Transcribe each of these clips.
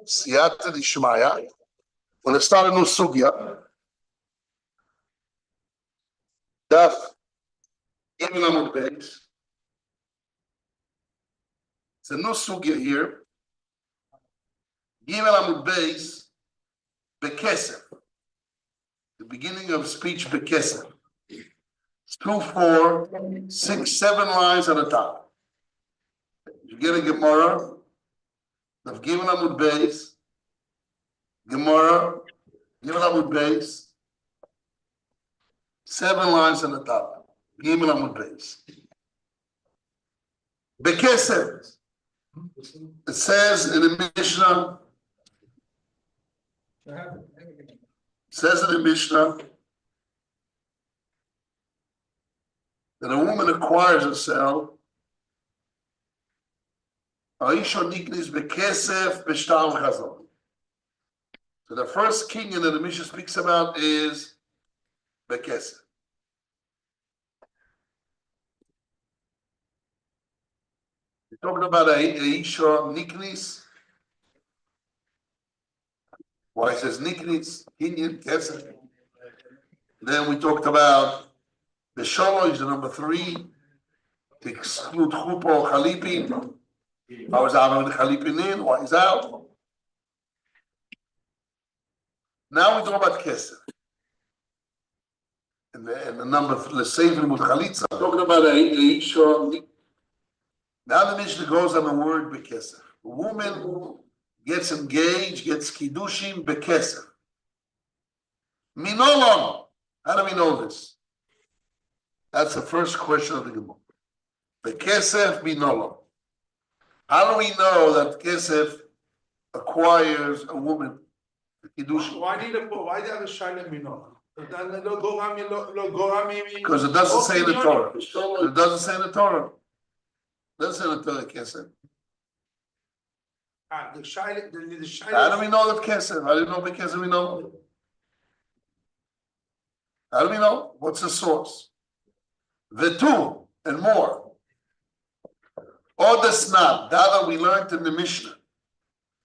Siyata Dishmaya. When it's not a new sugya, daf Ibn Amud Beis. It's a new sugya here. Gimel Amud Beis Bekesef. The beginning of speech Bekesef. It's 2, 4, 6, 7 lines on the top. You get a Gemara of Gimel Amud Beis. Gemara Gimel Amud Beis. 7 lines on the top. Gimel Amud Beis. Bekesef. It says in the Mishnah. Says in the Mishnah that a woman acquires herself. So the first king that the Mishnah speaks about is Bekesef. We're talking about a Isha Niknis. Why it says Niknis, Kinyan, Kesef. Then we talked about the Shalosh, the number 3, to exclude Chupo Chalipin. How is Aaron Chalipin in? Why is out? Now we talk about Kesef. And the number, the saving with Chalitza. Talking about a Isha. Now the Mishnah goes on the word Bekesef. A woman gets engaged, gets Kiddushin Bekesef. Minolom. How do we know this? That's the first question of the Gemara. Bekesef Minolom. How do we know that Kesef acquires a woman? Kiddushin? Why do you have a Shlit Minolom? Because it doesn't say in the Torah. It doesn't say in the Torah. It doesn't say in the Torah Kesef. How do we know that Kesef? How do we know the Kesef we know? How do we know? What's the source? The 2 and more. Or the snab. That we learned in the Mishnah.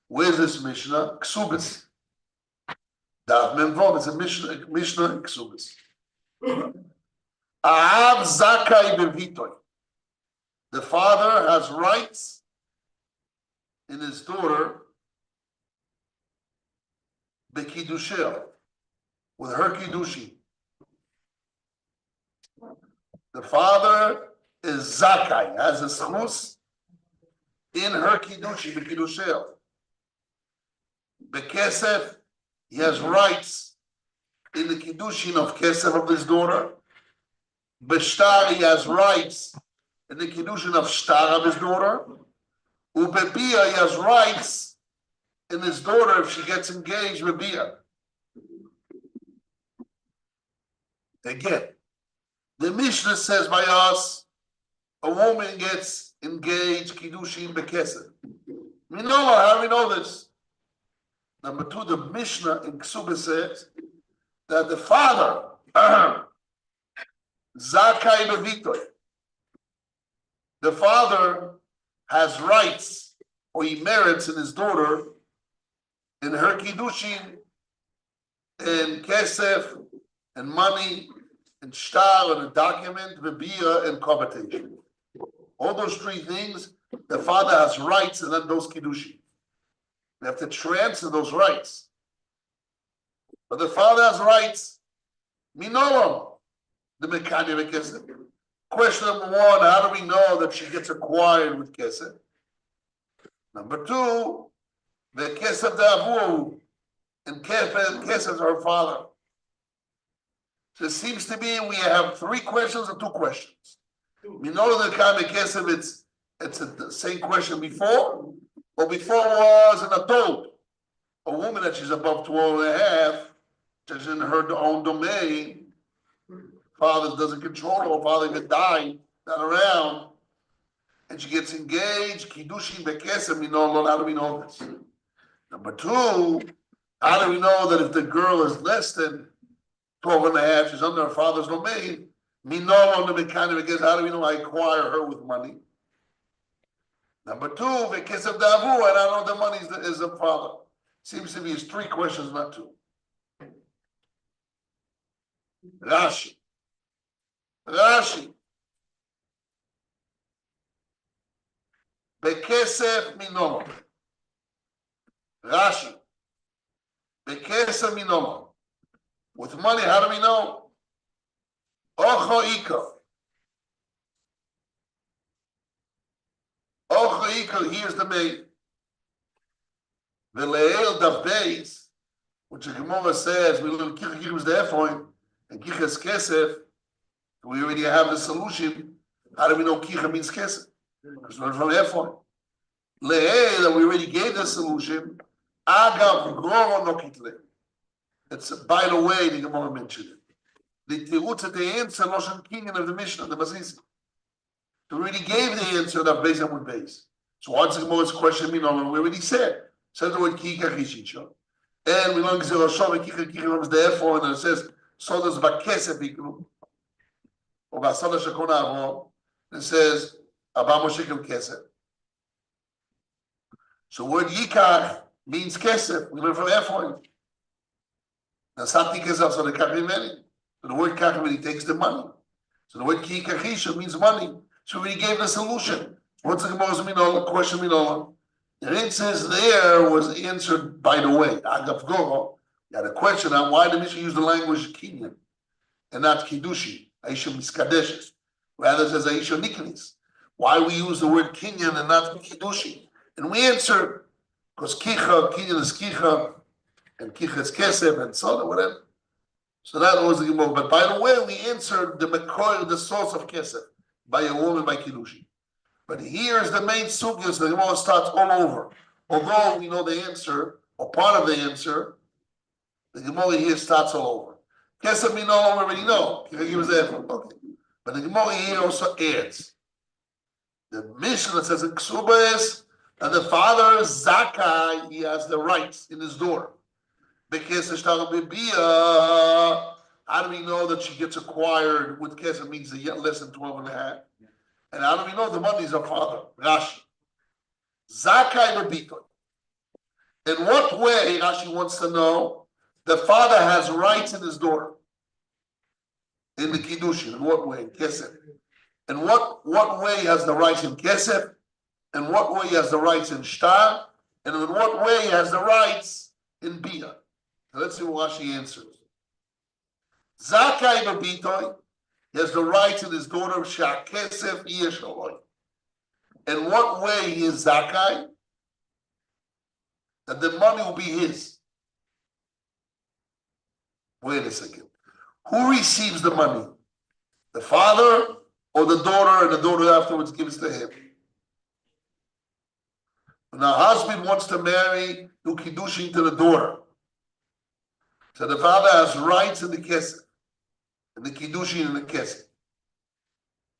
Where's this Mishnah? Ksubis. Dav Memvov. It's a Mishnah Ksubis. Aav Zakai Bevitoy. The father has rights in his daughter, Bekidushel, with her Kiddushin. The father is Zakai, has a schus in her Kiddushin, Bekidushel. Bekesef, he has rights in the Kiddushin of Kesef of his daughter. Beshtar, he has rights in the Kiddushin of Shtar of his daughter. Ubebia, he has rights in his daughter if she gets engaged with Bia. Again, the Mishnah says by us, a woman gets engaged, Kiddushin Bekesef. We know how do we know this? Number 2, the Mishnah in Ksuba says that the father, Zakai Bevitoy, the father has rights or he merits in his daughter in her Kiddushin and Kesef and money and Shtar and a document, Vebia and cohabitation. All those 3 things, the father has rights and then those Kiddushin. We have to transfer those rights. But the father has rights. Minolom. The mechanic Kesef. Question number 1, how do we know that she gets acquired with Kesef? Number 2, the Kesef Da'avu and Kesef is her father. So it seems to me we have 3 questions and 2 questions. We know the Kame Kesef, it's the same question before, or before was an adult, a woman that she's above 12 and a half, she's in her own domain. Father doesn't control her, father even died, not around, and she gets engaged, Kiddushin Bekesef, we know, how do we know this? Number 2, how do we know that if the girl is less than 12 and a half, she's under her father's domain, we know on the mechanic, how do we know I acquire her with money? Number two, v'kesef da'avu, and I know the money is the father. Seems to be his three questions, not two. Rashi. Bekesef minoma. Rashi. Bekesef minoma. With money, how do we know? Ocho ika. Ocho ika, here's the maid. The leil dav beis, which the Gemara says, we learn kicha was the ephod, and kicha is kesef. We already have the solution. How do we know kicha means kesef? Because we're from ephod. Leil, that we already gave the solution. Agav goro no kitle. It's by the way the Gemara mentioned it. The tirutz at the answer, Loshan Kinyan of the Mishnah, the Mazisi. We already gave the answer that base and would base. So once the Gemara's question, we already said. Said the word kika chishisha. And we learned Zeroshav and kika was there for, and it says, so does Bakesef Iklu. Or Basada Shakona Avo. It says, Abba Moshikim Kesef. So word Yikach means Kesef. We learn from Ephod. And Sati Kesef, so the Kachim many. So the word Kachim, he takes the money. So the word Kikachisha means money. So we gave the solution. What's the Gemara's Minola? Question Minola. And it says there was answered by the way. Agav Goro. You had a question on why the Mishnah used the language Kinyan and not Kiddushin. Aisha Miskadeshes. Rather it says Aisha Niknis. Why we use the word Kinyan and not Kiddushin? And we answered because Kinyan is Kicha, and Kicha is Kesef, and so on, whatever. So that was the Gemara. But by the way, we answered the Mekor, the source of Kesef, by a woman by Kiddushin. But here's the main sugya, so the Gemara starts all over. Although we know the answer, or part of the answer, the Gemara here starts all over. Kesef we already know. Okay. But the Gemara here also adds. The Mishnah says in Ksuba is that the father Zakai, he has the rights in his door. Because how do we know that she gets acquired with Kesef means less than 12 and a half? And how do we know the money is her father? Rashi. Zakai Rabitoy. In what way, Rashi wants to know, the father has rights in his door? In the Kiddushin. In what way? Kesef. In what way he has the rights in Kesef? In what way he has the rights in Shtar? And in what way he has the rights in Bia? Now let's see what Rashi answers. Zakai Rabitoy. He has the rights in his daughter Shakesef Yeshaloi. In what way he is Zakai? That the money will be his. Wait a second. Who receives the money? The father or the daughter, and the daughter afterwards gives to him? When a husband wants to marry, do Kiddushin to the daughter. So the father has rights in the Kesef. And the Kiddushin and the Kesef.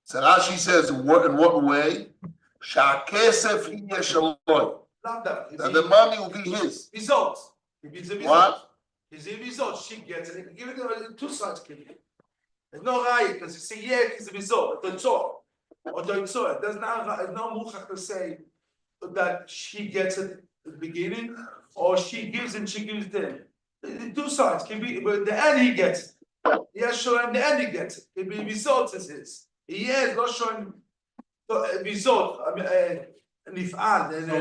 So Rashi says, in what way? Sha'kesef yeshaloi. That the money will be his. Results. It's a result. What? It's a result. She gets it. Give it two sides. There's no right because you say, yeah, it's a result. The talk. Or the result. There's no muchach to say that she gets it at the beginning, or she gives and she gives them. The two sides can be, but in the end he gets it. Yeah, sure, in the end he gets it. The result is his. He is not showing the result. I mean, nif'al. So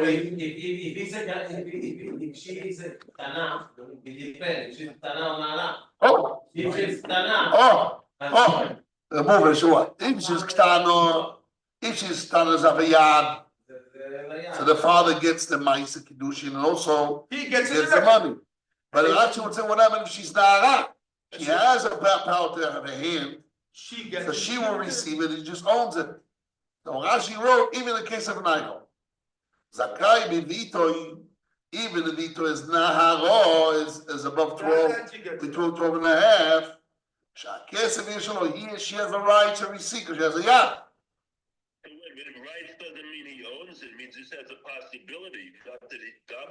if she is a Tana, it depends. She's Tana or Nana. Oh. If she's Tana. Remove sure. If she's Ktano, Zavayad, so the father gets the Ma'isa Kiddushin and also he gets the money. But actually would say, what happens if she's Nara? She has a power to have a hand, so she will receive it. He just owns it. So Rashi wrote, even in the case of an idol, Zakai b'vito, even the vito is naharo, is above 12, between 12 and a half. Shakesef yeshalo, she has a right to receive because she has a yad. Rights doesn't mean he owns it. It means this has a possibility.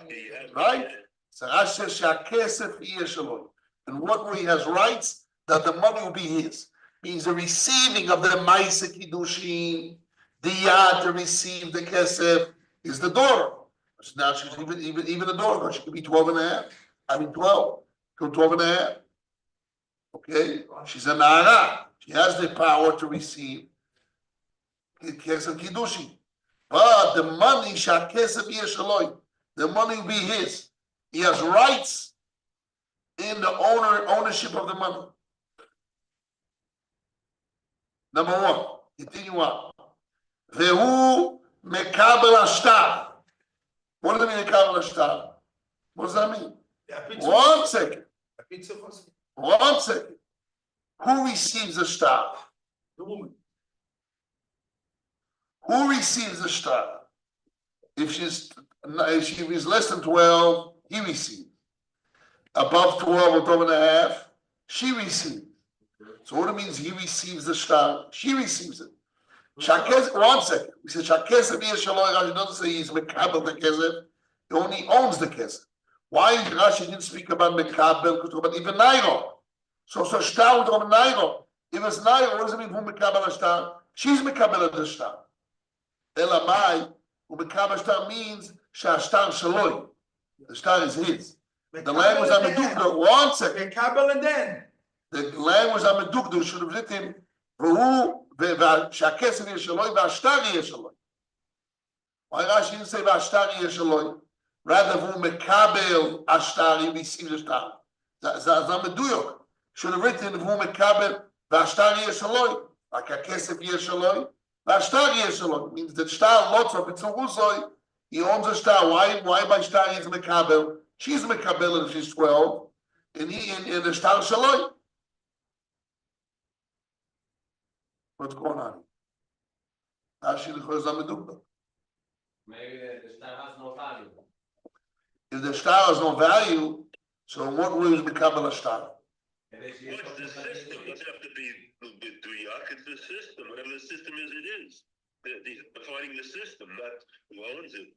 He has right? So Rashi says Shakesef yeshalo. In what way he has rights, that the money will be his. Means the receiving of the Ma'isa Kiddushin, the Yad to receive the Kesef, is the daughter. So now she's even the daughter, because she could be 12 and a half. I mean 12, to 12 and a half. Okay, she's a Nara. She has the power to receive Kesef Kiddushin. But the money, Shakesef Yeshaloi, the money will be his. He has rights in the ownership of the money. Number one, continue on. Vehu mekabel ashtar. What does it mean mekabel ashtar? What does that mean? One second. One second. Who receives the shtar? The woman. Who receives the shtar? If she is less than 12, he receives. Above 12 or 12 and a half, she receives. So what it means, he receives the shtar, she receives it. Shakes, 1 second. We said Shakes Rashi doesn't say he's mekabel the kesef. He only owns the kesef. Why Rashi didn't speak about mekabel? Because about even nairo. So shtar with nairo. If it's nairo, what does it mean? Who mekabel the shtar? She's mekabel the shtar. Elamai, who mekabel shtar means shtar shaloi. The shtar is his. The language I'm medukda. 1 second. Mekabel and then. The language I'm medukda should have written who שהכסף יהיה שלו והשטר יהיה שלו. Why Rashi didn't say והשטר יהיה שלו? Rather, והוא מקבל השטר, he receives the שטר. זה המדויק. Should have written והוא מקבל והשטר יהיה שלו. רק הכסף יהיה שלו והשטר יהיה שלו. Means that שטר lots of it's a ruzoi. He owns a שטר. Why by שטר he's מקבל? She's מקבלת if she's 12. And he in the שטר שלו. What's going on? Maybe the star has no value. If the star has no value, so in what way is Mekabel a star? What's the system? Doesn't have to be Duyak, it's the system. Whatever the system is, it is. They're defining the system, not who owns it.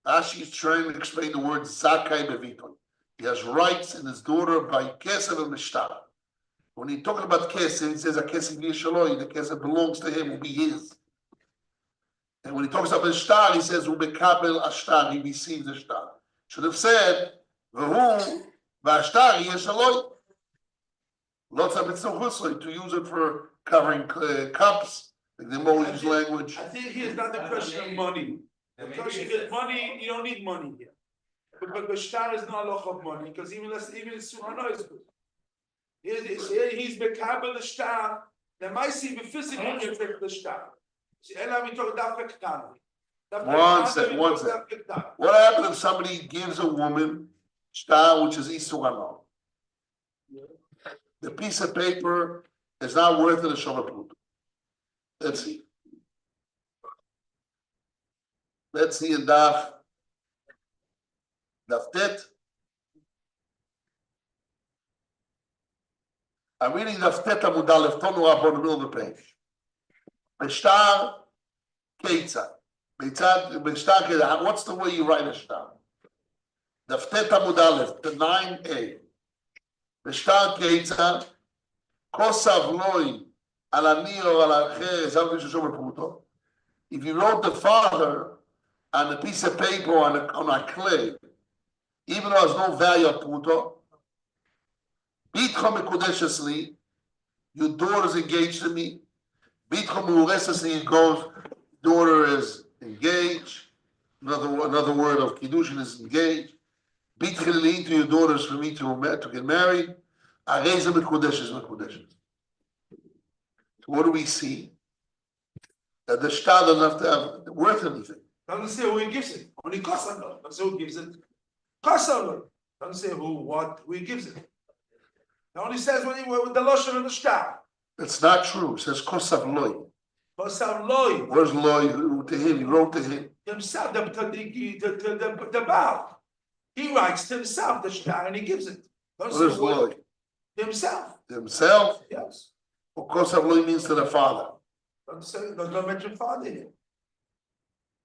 Rashi is trying to explain the word Zakai Beviton. He has rights in his daughter by Kesef and Mishtar. When he's talking about Kesef, he says a Kesef Yeshaloi, the Kesef belongs to him, will be his. And when he talks about Shtar, he says, Ubekabel Ashtar, he receives the Shtar. Should have said, Vahu, Vashtar Yeshaloi. Lots of it's to use it for covering cups, like the Molish language. I think here's not the question of money. The question is money, you don't need money here. But the shtar is not a lot of money, because even Suhana is good. He's mekabel the shtar. There might see the physical effect the shtar. See, we talk about 1 second. What happens if somebody gives a woman shtar, which is Isuhana? The piece of paper is not worth it a Shalipin. Let's see. Let's see in Daf Tet. I'm reading Daf Tet Amud Aleph, Tonu Rabbo in the middle of the page. Beshtar Keitza. Beshtar Keitza. What's the way you write a shtar? Daf Tet Amud Aleph, the 9a. Beshtar Keitza. Kosav Loi Alani or Alacher. If you wrote the father on a piece of paper on a clay, even though there's no value of puto, Bitchom Mekudeshesli, your daughter is engaged to me. Bitchom Muresesli, goes, daughter is engaged. Another word of Kiddushin is engaged. Bitchom to your daughters for me to get married. Areza Mekudeshes. So what do we see? That the shtar doesn't have to have worth anything. Doesn't say who he gives it. Only Kosan does. Doesn't say who gives it. Kosan doesn't say who he gives it. It only says when he with the lotion of the shtar. It's not true. It says Kosav Loi. Kosav Loi. Where's Loi? To him. He wrote to him. Himself, the Baal. He writes to himself the shtar and he gives it. Where's Loi? Himself. Himself? Yes. Well, Kosav Loi means to the father. Don't mention father here.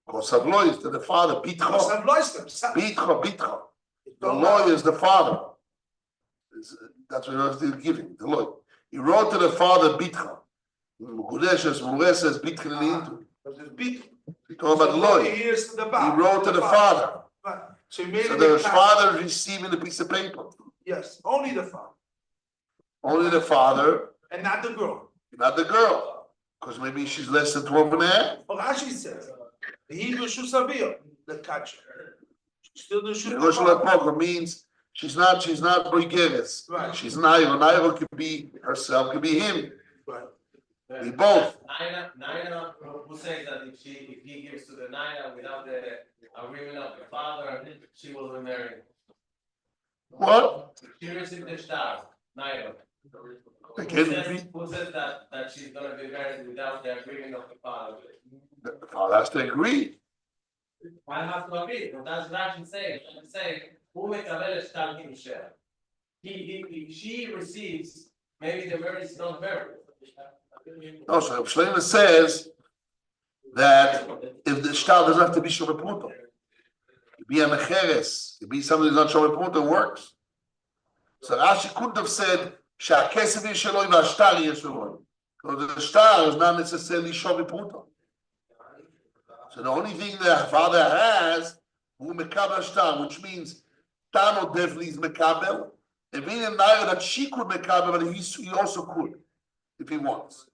Kosav Loi is to the father. Kosav Loi is to himself. Bitcha. The Loi is the father. That's what I was giving. The Loi. He wrote to the father Bitcha. Mukudeshes, Mureses, Bitcha. Talking about So Loy. here's to the He back. wrote to the father. Right. So he made So it the a cap. father is receiving the piece of paper. Yes, only the father, Only the father, and not the girl. not the girl. Because maybe she's less than 12 and a half. Well, Rashi says, he Shusavir, the catcher. Still the Yerushalayim Shusavir. Poker means she's not Brigeres. Right. She's Nairo. Nairo could be herself, could be him. Right. We both. Naira, who says that if he gives to the Naira without the agreement of the father, she will remarry. What? She received the star, Naira. Again, Who says that she's gonna be married without the agreement of the father? the father has to agree. I have to agree, but that's Rashi saying. I'm saying, who mekabel shtar kiddushin? She receives, maybe the marriage is not married. No, so Shlomo says that if the shtar doesn't have to be Shomer Pruto, it could be a Mecheres, it could be something that's not Shomer Pruto, works. So Rashi couldn't have said, Sha'akesef yisheloi v'ashtar yisheloi. Because the shtar is not necessarily Shomer Pruto. So the only thing the father has, who mekabel shtar, which means Tano definitely is mekabel. If he didn't know that she could mekabel, but he also could, if he wants.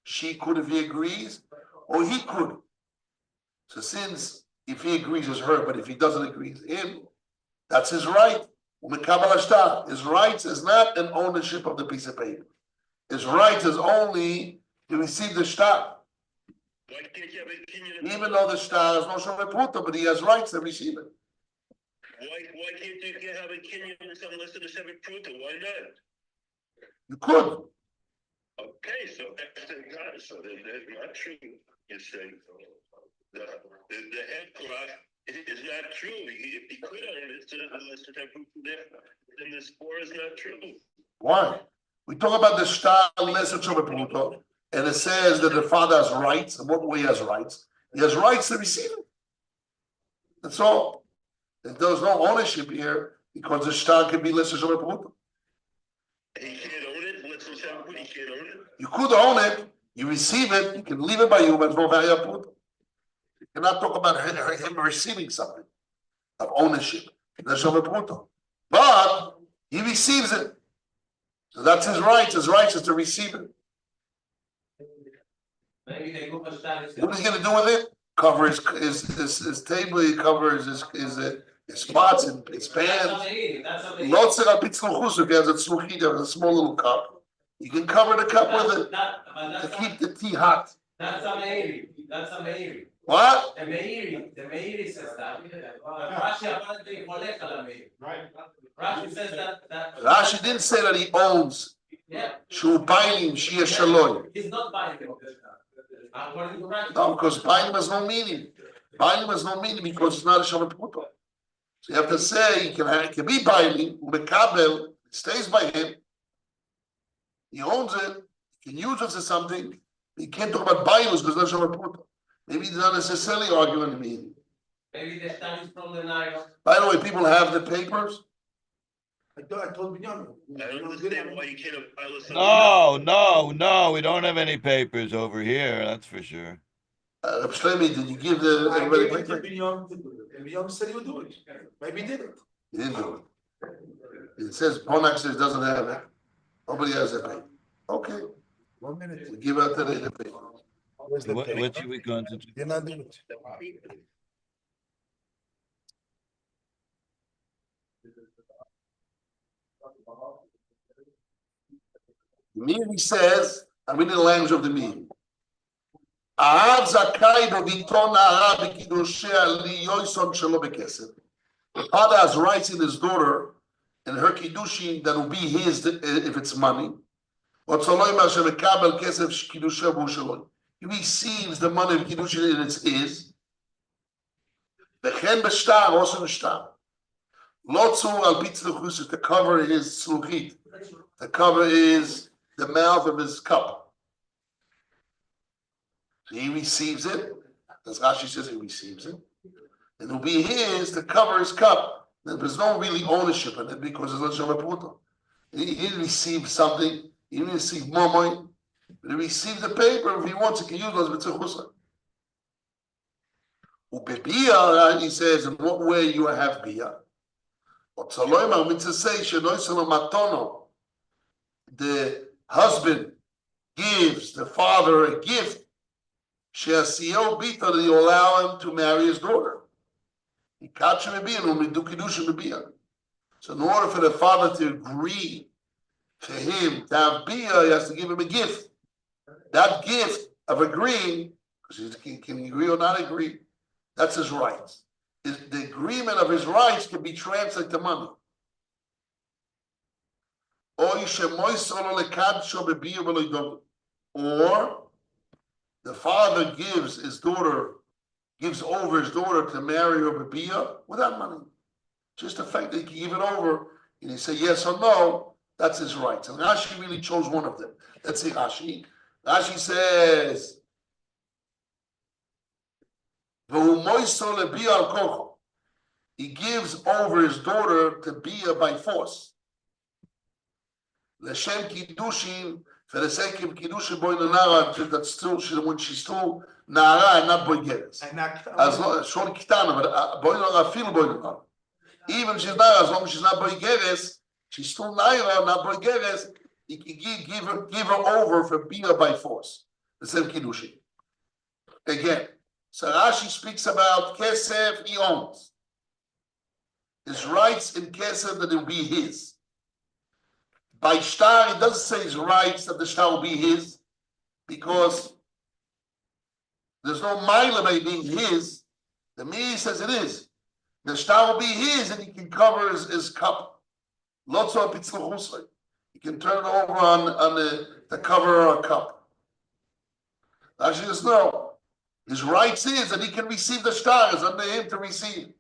She could if he agrees, or he could. So since if he agrees it's her, but if he doesn't agree it's him, that's his right. His rights is not an ownership of the piece of paper. His rights is only to receive the shtar. Why can't you have a kinyan? Even though the shtar is no shomer pruta, but he has rights to receive it. Why can't you have a kinyan unless it is having pruta? Why not? You could. Okay, so that's the guy. So that's not true. You say the head cloth is not true. If he could own it, unless it have pruta there, then the score is not true. Why? We talk about the shtar unless it's shomer pruta, and it says that the father has rights. And what way he has rights? He has rights to receive it. That's all. And there's no ownership here because the shtar can be less than shomer pruta. He can't own it. Let's just have he can't own it. You could own it, you receive it, you can leave it by you, but it's no value of pruta. You cannot talk about him receiving something of ownership. That's shomer pruta. But he receives it. So that's his rights. His rights is to receive it. Maybe the group of shtar is. What is he going to do with it? Cover his table, he covers his spots and his pants. Lots of pitzluchus, has a tzluchit, there's a small little cup. You can cover the cup with it to keep the tea hot. That's a meiri. That's a meiri. What? The meiri says that. Rashi apparently collect on the meiri. Right. Rashi says that. Rashi didn't say that he owns. Yeah. Shu bainim shia shaloi. He's not buying it. According to Rashi. No, because bainim has no meaning. Bainim has no meaning because it's not a shomer pruta. So you have to say, it can be bainim, umekabel, it stays by him. He owns it, he can use it for something. He can't talk about bainim because it's not shomer pruta. Maybe they're not necessarily arguing the meaning. Maybe the shtar is from the Nile. By the way, people have the papers. I told Binyamin. I don't understand why you can't file something. No, we don't have any papers over here, that's for sure. Shlomi, did you give I everybody gave it to paper? Binyamin to do it. And Binyamin said he would do it. Maybe he did it. He didn't do it. It says Ponak says doesn't have it. Nobody has that paper. Okay, 1 minute. we give out today the paper. Where's the What paper? should we concentrate? You're not doing it. The meaning says, I'm reading the language of the meaning. Ahav zakai b'viton ha'ara b'kiddushia liyoison shelo b'kesef. The father has rights in his daughter and her kiddushin that will be his if it's money. He receives the money of kiddushin and it's his. V'chen b'shtar, also b'shtar. Lotzur al pitzluchus, to cover his sluchit, to cover the mouth of his cup. So he receives it, as Rashi says he receives it, and it'll be his to cover his cup. There's no really ownership in it because it's not shomer pruta. He didn't receive something, he didn't receive more money, but he received the paper. If he wants, he can use those b'tzuchusa. Ubebia, he says, in what way you have bia? The husband gives the father a gift. That you allow him to marry his daughter. So in order for the father to agree for him to have bia, he has to give him a gift. That gift of agreeing, because he can agree or not agree, that's his rights. The agreement of his rights can be translated to money. Or the father gives over his daughter to marry her bia without money. Just the fact that he can give it over and he say yes or no, that's his rights. And Rashi really chose one of them. Let's see Rashi. Rashi says, he gives over his daughter to bia by force. L'shem Kiddushin, for the sake of Kiddushin boy nara, that's still when she's still nara and not boigeres. As long as short kitana, but boy nara feel boy nara. Even she's nara, as long as she's not boigeres, she's still nara, not boigeres. He can give her over for bia by force. The same Kiddushin. Again, so Rashi speaks about kesef he owns. His rights in kesef that it will be his. By shtar, it doesn't say his rights that the shtar will be his, because there's no mila by being his. The Meiri says it is. The shtar will be his, and he can cover his cup. Lotso pitzluchusay. He can turn it over on the cover of a cup. Actually, just no. His rights is that he can receive the shtar. It's under him to receive.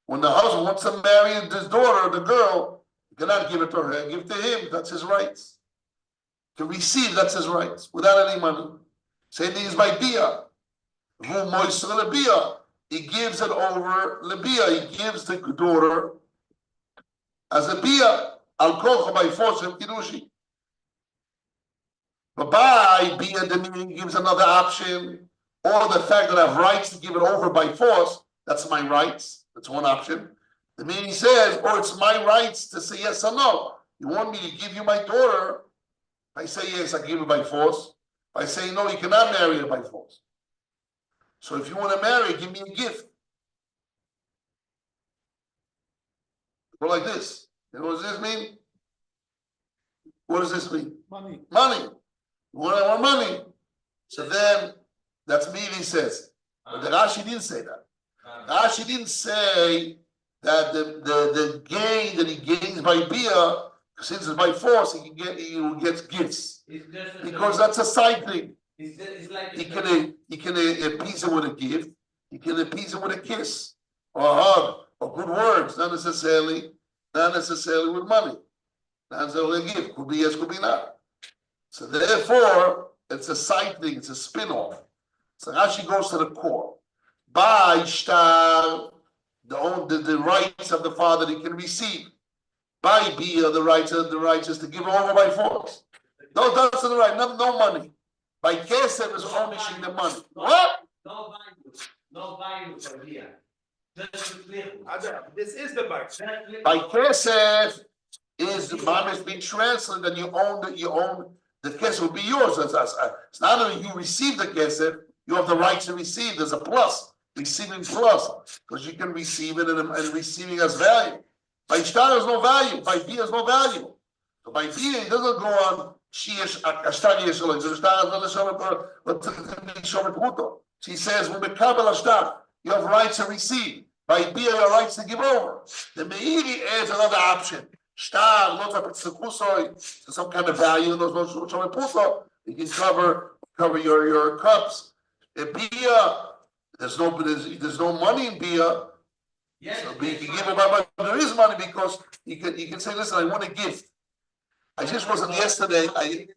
When the husband wants to marry his daughter, the girl, he cannot give it to her. Give it to him. That's his rights. To receive, that's his rights, without any money. Same thing is by bia. He gives it over lebia. He gives the daughter as a bia. Al kocha by force of Kiddushin. But by bia, the meaning gives another option, or the fact that I have rights to give it over by force. That's my rights. That's one option. The meaning says, or it's my rights to say yes or no. You want me to give you my daughter? If I say yes, I give it by force. If I say no, you cannot marry her by force. So if you want to marry, give me a gift. Go like this. You know what does this mean? What does this mean? Money. Money. You want money. So then, that's me, he says. But the Rashi didn't say that. Rashi didn't say that the gain that he gains by bia, since it's by force, he will get gifts. Because that's a side thing. He can appease him with a gift. He can appease him with a kiss, or a hug, or good words. Not necessarily with money. Not necessarily a gift. Could be yes, could be not. So therefore, it's a side thing. It's a spin-off. So Rashi goes to the core. By shtar, the rights of the father he can receive. By bia, the rights is to give over by force. No, that's the right. No money. By kesef is ownership the money. What? No value for bia. Just to clear. This is the bike. By kesef is the mom is being translated, and you own the kesef will be yours. It's not only you receive the kesef, you have the right to receive. There's a plus, receiving plus, because you can receive it and receiving has value. By shtar there's no value. By bia there's no value. So by bia it doesn't go on. She says, you have rights to receive. By bia, you have rights to give over. The Meiri adds another option. Shtar, some kind of value in those. You can cover your cups. In bia, there's no money in bia. Yes, So you can give it by money. There is money because you can say, listen, I want a gift. I just wasn't yesterday.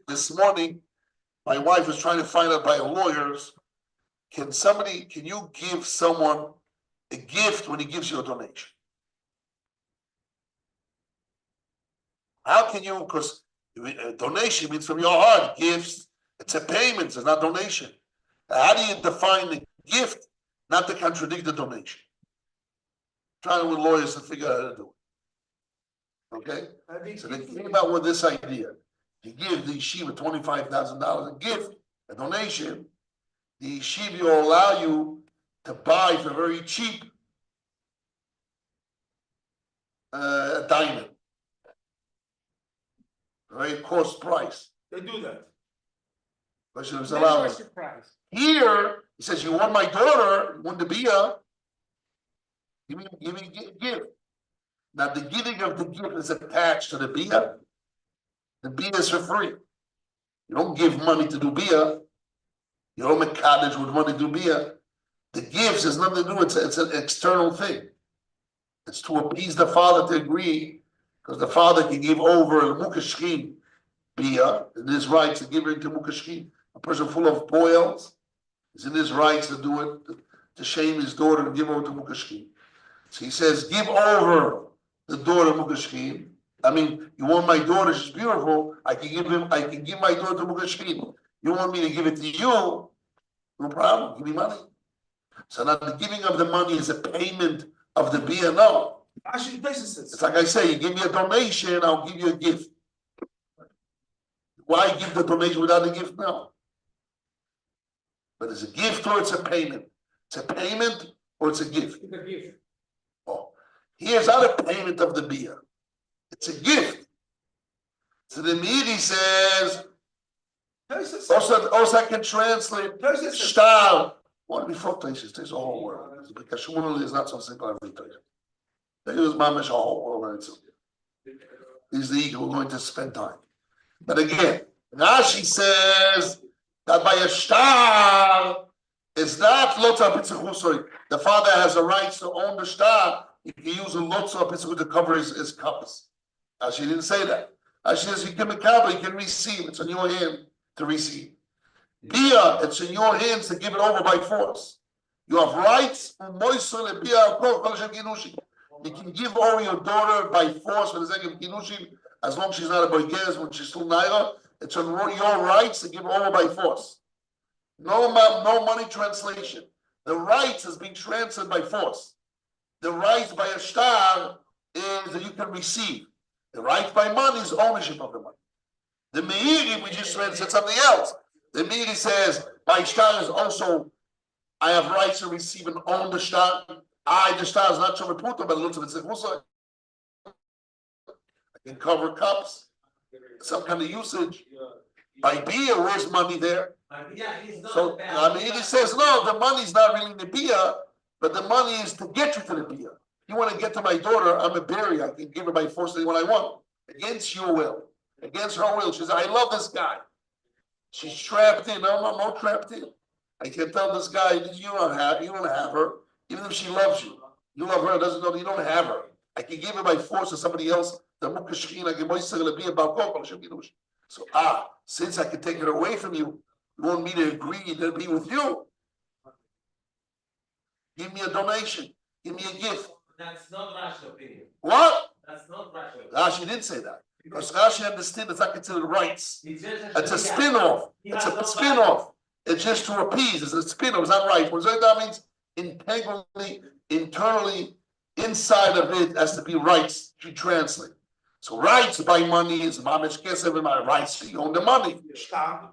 This morning, my wife was trying to find out by lawyers. Can you give someone a gift when he gives you a donation? How can you? Because a donation means from your heart. Gifts, it's a payment. It's not donation. How do you define the gift? not to contradict the donation. Trying with lawyers to figure out how to do it. Okay? I think So they came about with this idea. You give the yeshiva $25,000 a gift, a donation, the yeshiva will allow you to buy for very cheap a diamond. Very cost price. they do that. Because it was allowed. Surprise. Here, he says, you want my daughter, you want the bia, give me gift. Now, the giving of the gift is attached to the bia. The bia is for free. You don't give money to do bia. You don't make cottage with money to do bia. The gifts has nothing to do, it's an external thing. It's to appease the father to agree, because the father can give over a mukashkin bia, in his rights to give it to mukashkin. A person full of boils is in his rights to do it, to shame his daughter and give over to mukashkin. So he says, give over the daughter mukashkin. I mean, you want my daughter, she's beautiful, I can give my daughter to mukashkin. You want me to give it to you? No problem, give me money. So now the giving of the money is a payment of the bia, no. Actually, businesses. It's like I say, you give me a donation, I'll give you a gift. Why give the donation without a gift? No. But it's a gift or it's a payment. It's a payment or it's a gift. It's a gift. Oh, here's not a payment of the bia. It's a gift. So the Miri says, also I can translate Shtar. What before Tosis? There's a whole world. Because Shmuel is not so simple every time. There is mamish a whole world on itself. He's the eagle we're going to spend time. But again, Rashi says that by a shtar is not lotzah pitzachusoi. The father has a right to own the shtar. He can use a lotzah pitzachusoi to cover his cups. Rashi didn't say that. Rashi says you can make you can receive. It's on your hand to receive. Bia, it's in your hands to give it over by force. You have rights. You can give over your daughter by force for the sake of Kiddushin, as long as she's not a boygez, when she's still naira. It's on your rights to give over by force. No money translation. The rights is being transferred by force. The rights by a shtar is that you can receive. The right by money is ownership of the money. The Meiri, we just said something else. The Meiri says, by shtar is also, I have rights to receive and own the shtar. The shtar is not so important, but it looks like it's I can cover cups, some kind of usage. By bia, where's money there? So Meiri says, no, the money's not really in the bia, but the money is to get you to the bia. You want to get to my daughter, I'm a berry, I can give her by force anyone I want. Against your will. Against her will. She says, I love this guy. She's trapped in. No, I'm not trapped in. I can tell this guy, you don't have her. Even if she loves you. You love her, doesn't know that you don't have her. I can give her by force to somebody else. The mukashkin, I can be a balkon. So since I can take her away from you, you want me to agree to be with you? Give me a donation. Give me a gift. That's not Rashi's opinion. What? That's not Rashi's opinion. Rashi didn't say that. Because Rashi understands it's not considered rights. It's a spin-off. It's a spin-off. It's just to appease. It's a spin-off. It's not right. What that means internally, inside of it has to be rights to translate. So rights by money is mamish kesef, and my rights to own the money. Shtar,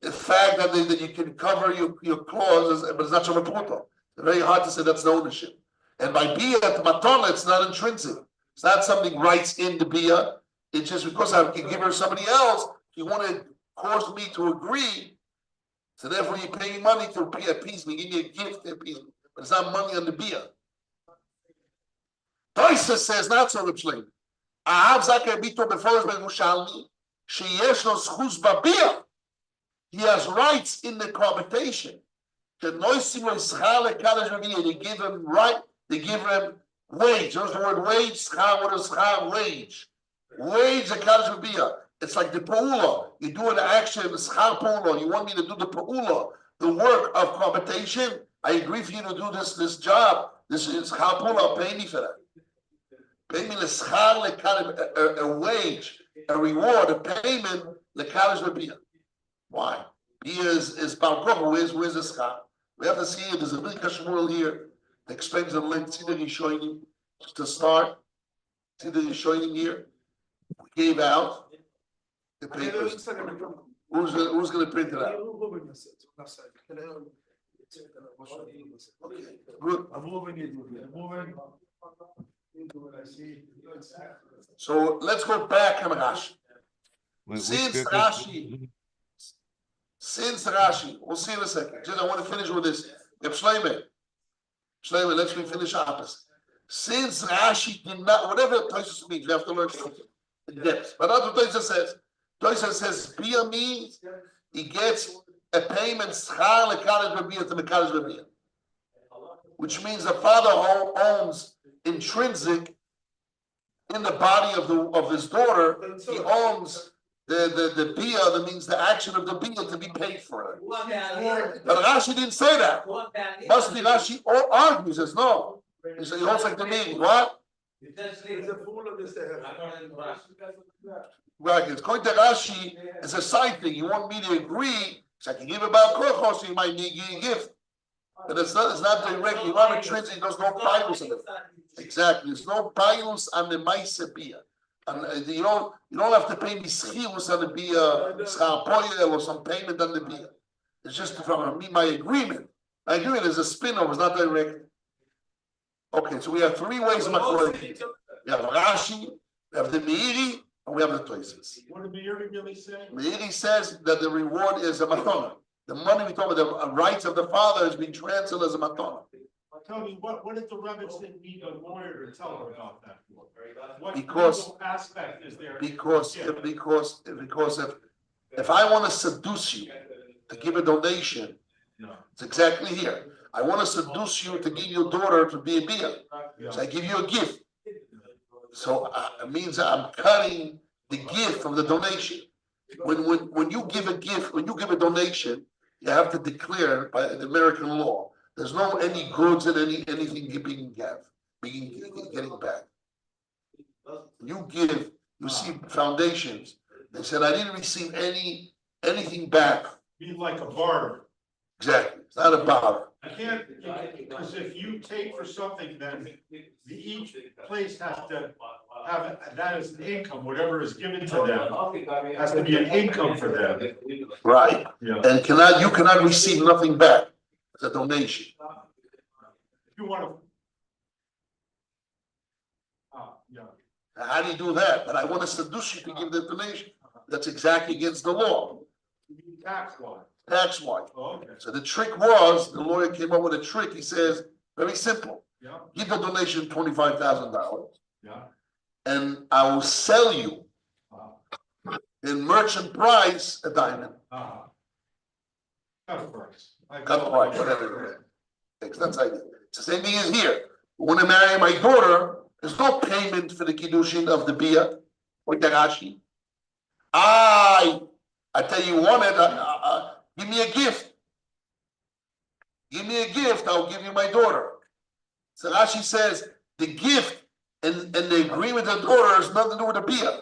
the fact that you can cover your claws, but it's not shavaputo. It's very hard to say that's the ownership. And by bia matona, it's not intrinsic. It's not something rights in the bia. It's just because I can give her somebody else. You want to cause me to agree. So therefore, you pay me money to appease me. Give me a gift to appease me. But it's not money on the bia. Toisa says not so much later. Ahav zakeh bito before Yerushalmi. Sheyesh lo zchus babia. He has rights in the cohabitation. They give him right. They give him wage. There's the word wage. Schar, what is schar? Wage. Wage, the kaddish bia. It's like the pa'ula. You do an action, schar pa'ula. You want me to do the pa'ula, the work of cohabitation? I agree for you to do this job. This is schar pa'ula. Pay me for that. Pay me the schar, a wage, a reward, a payment, the kaddish bia. Why? Bia is balkocha. Where's the schar? We have to see there's a big Kashmir here that explains the length. See the Rishonim just to start. See the Rishonim here. We gave out the papers. Who's gonna print it out? Okay, good. So let's go back to Rashi. Which Since Rashi? Rashi, we'll see in a second. Just I want to finish with this. Shleime, let's finish opposite. Since Rashi did not, whatever Tosis means, you have to learn in depth. But that's what Tosis says. Tosis says, Bia means he gets a payment schar lekadosh b'bia to mekadosh b'bia, which means the father owns intrinsic in the body of his daughter. He owns the bia, that means the action of the bia to be paid for it. But Rashi didn't say that. Must be Rashi argues, says no. He said he holds like the meaning. What? Right, it's going to Rashi as a side thing. You want me to agree, so I can give about kochos, so you might need a gift. But it's not direct. You have a intrinsic, there's no pilus on it. Exactly. There's no pilus on the Maisa Bia. And you don't have to pay me schilus on the Bia, schar poyel or some payment on the Bia. It's just from me, my agreement. My agreement is a spin-off, it's not direct. Okay, so we have three ways of makorim. We have Rashi, we have the Meiri, and we have the Tosis. What did Meiri really say? Meiri says that the reward is a matona. The money we talk about, the rights of the father has been transferred as a matona. Tell me, what did the rabbis need a lawyer to tell her about that for? What Because- legal aspect is there? Because if I want to seduce you to give a donation, No. it's exactly here. I want to seduce you to give your daughter to be a bia. So I give you a gift. So it means I'm cutting the gift from the donation. When you give a gift, when you give a donation, you have to declare by the American law. There's no any goods and anything getting back. You see foundations. They said I didn't receive anything back. Be like a barter. Exactly. It's not a bother. I can't, because if you take for something, then each place has to have that as an income, whatever is given to them, has to be an income for them. Right. Yeah. And you cannot receive nothing back. It's a donation. If you want to. Yeah. How do you do that? But I want to seduce you to give the donation. That's exactly against the law. Tax law. Tax wise. Oh, okay. So the trick was, the lawyer came up with a trick. He says, very simple. Yeah. Give the donation $25,000 Yeah. and I will sell you in merchant price a diamond. Cut price. Cut price, whatever. That's idea. It's the same thing as here. When I marry my daughter, there's no payment for the Kiddushin of the Bia or Darashi. I tell you, give me a gift. Give me a gift, I'll give you my daughter. So Rashi says the gift and the agreement of the daughter has nothing to do with the Bia.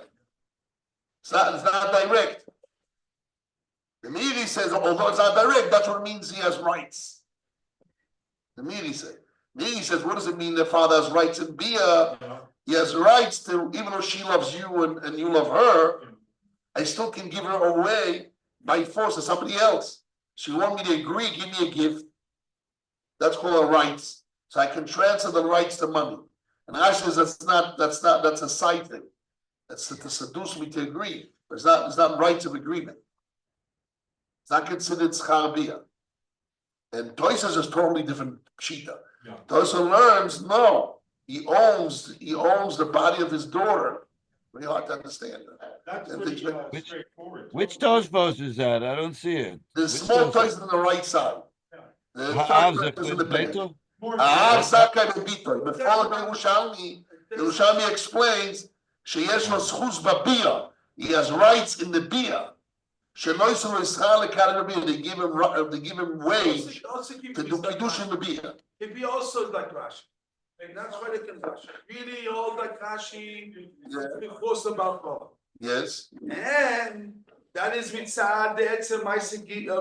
It's not direct. The Meiri says, although it's not direct, that's what it means he has rights. The Meiri says, what does it mean the father has rights in Bia? He has rights to, even though she loves you and you love her, I still can give her away by force to somebody else. She want me to agree, give me a gift. That's called a rights. So I can transfer the rights to money. And Rashi says that's a side thing. That's to seduce me to agree. But it's not rights of agreement. It's not considered schar bia. And Tosis is totally different shita. Yeah. Tosis learns, no, he owns the body of his daughter. Very hard to understand that. That's And pretty Which- straightforward. Which Tosfos is that? I don't see it. The Which small Tosfos? Tosis on the right side. The Ha'av third Tosis in the Zechut back. Beto? More Ha'av Zakai Bebitoy. But following the Yerushalmi explains, sheyesh lo zchus b'bia. He has rights in the bia. Shelo yisrael yisrael lekadem b'bia. They give him wage Also keep to do Kiddushin in the bia. If he also is like Rashi. And that's why they can Rashi. Really all like Rashi, Yeah. before about law. Yes. And That is mitzad the etzem ma'ase Bia, give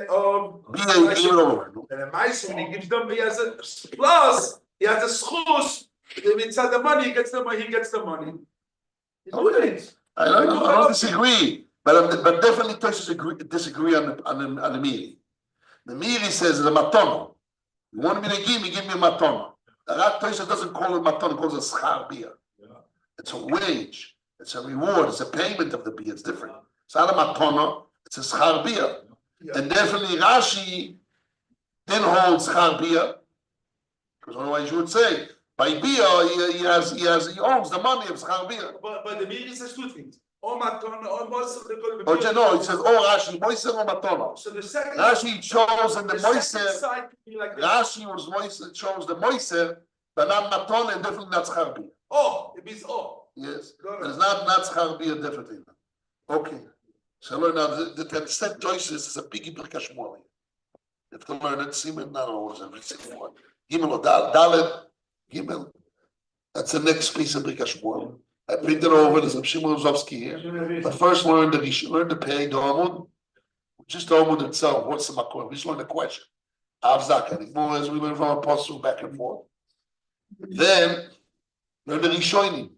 it over. and a ma'ase, and he gives them, he has a plus, he has a schus, the mitzad the money, he gets the money, He do it. I don't disagree, but definitely disagree on the Miri. The Miri says the matona. You want me to give me a matona. That Tosa doesn't call it matona, it calls it schar bia. It's a wage, it's a reward, it's a payment of the bia, it's different. It's not a matona, it's a schar bia. And definitely Rashi didn't hold schar bia, because otherwise you would say, by bia, he owns the money of schar bia. But the meaning says two things. Or matona, or moiser. Oh, no, it says, Rashi, moiser or matona. So the second. Rashi chose in the moiser. Side could be like this. Rashi was moiser, chose the moiser, but not matona, and definitely not schar bia. Oh, it means oh. Yes, it's not schar bia, definitely. Okay. So learn now, the set choices is a biggie Birkas Shmuel. You have to learn it, Siman, not always every single one. Gimel or Dalet, Gimel. That's the next piece of Birkas Shmuel. I printed over, there's some Shimon Zovsky here. But first learn the pay, the Amud. Just the Amud itself, what's the Makor? We just learn the question. Avzak, more as we learn from Apostle back and forth. Then, learn the Rishonim.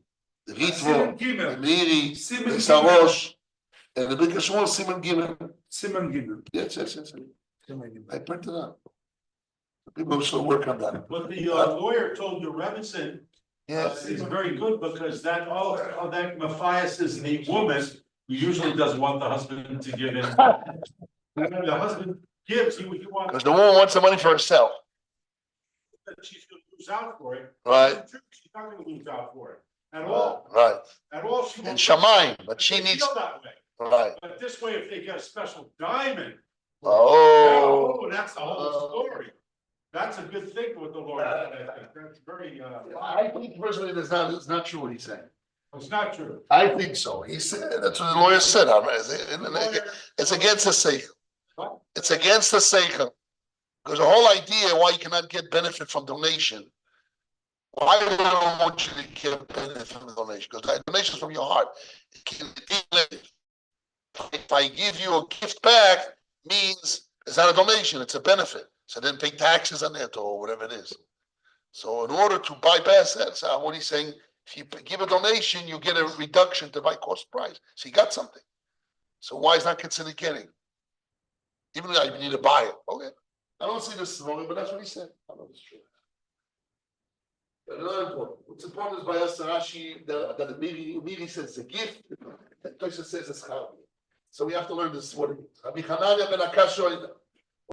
The Ritvo, the Miri, the Sarosh, and the Birkas Shmuel, Siman Gimel. Siman Gimel. Yes. I printed out. People still work on that. But the lawyer told the Rebbetzin, it's very good because that Matthias is the woman who usually doesn't want the husband to give in. When the husband gives, he wants. Because the woman wants the money for herself. She's going to lose out for it. Right. She's not going to lose out for it at all. Right. At all. She And Shamayim, but she needs. That way. Right. But this way, if they get a special diamond. Oh. That's the whole story. That's a good thing with the lawyer. I think that's very. I think personally, it's not true what he's saying. It's not true. I think so. He said that's what the lawyer said. It's against the seichel. It's against the seichel. Because the whole idea why you cannot get benefit from donation. Why do they don't want you to get benefit from the donation? Because the donation is from your heart. If I give you a gift back, means it's not a donation, it's a benefit. So then pay taxes on it or whatever it is. So in order to bypass that, so what he's saying, if you give a donation, you get a reduction to buy cost price. So you got something. So why is not considered getting? Even though you need to buy it. Okay. I don't see this wrong, but that's what he said. I don't know if it's true. But another important. What's important is by us, Rashi, that the Miri says it's a gift, and Tosha says it's chal. So we have to learn this what it means. Rabbi Hanania ben Akashoi,